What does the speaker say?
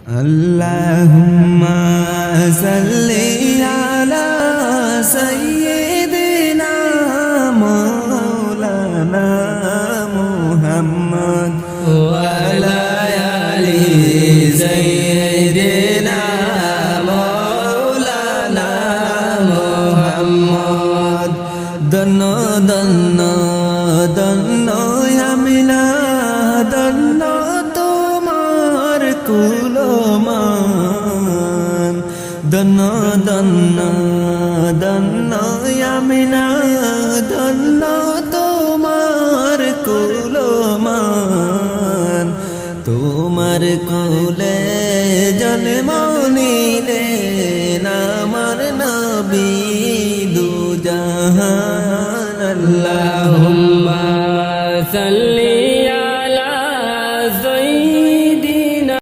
আল্লাহুম্মা সাল্লি আলা সাইয়্যিদিনা মাওলানা মুহাম্মদ ওয়া আলা আলি সাইয়্যিদিনা মাওলানা মুহাম্মদ দন্ন দন্ন দন্ন আমিনা দন্ন তোমার কুলমান দন্ন দন্ন দন্ন আমিনা দন্ন তোমার কুলমান তোমার কুলে জন্ম নিলেন আমার নবী দুজাহান আল্লাহুম্মা সাল্লি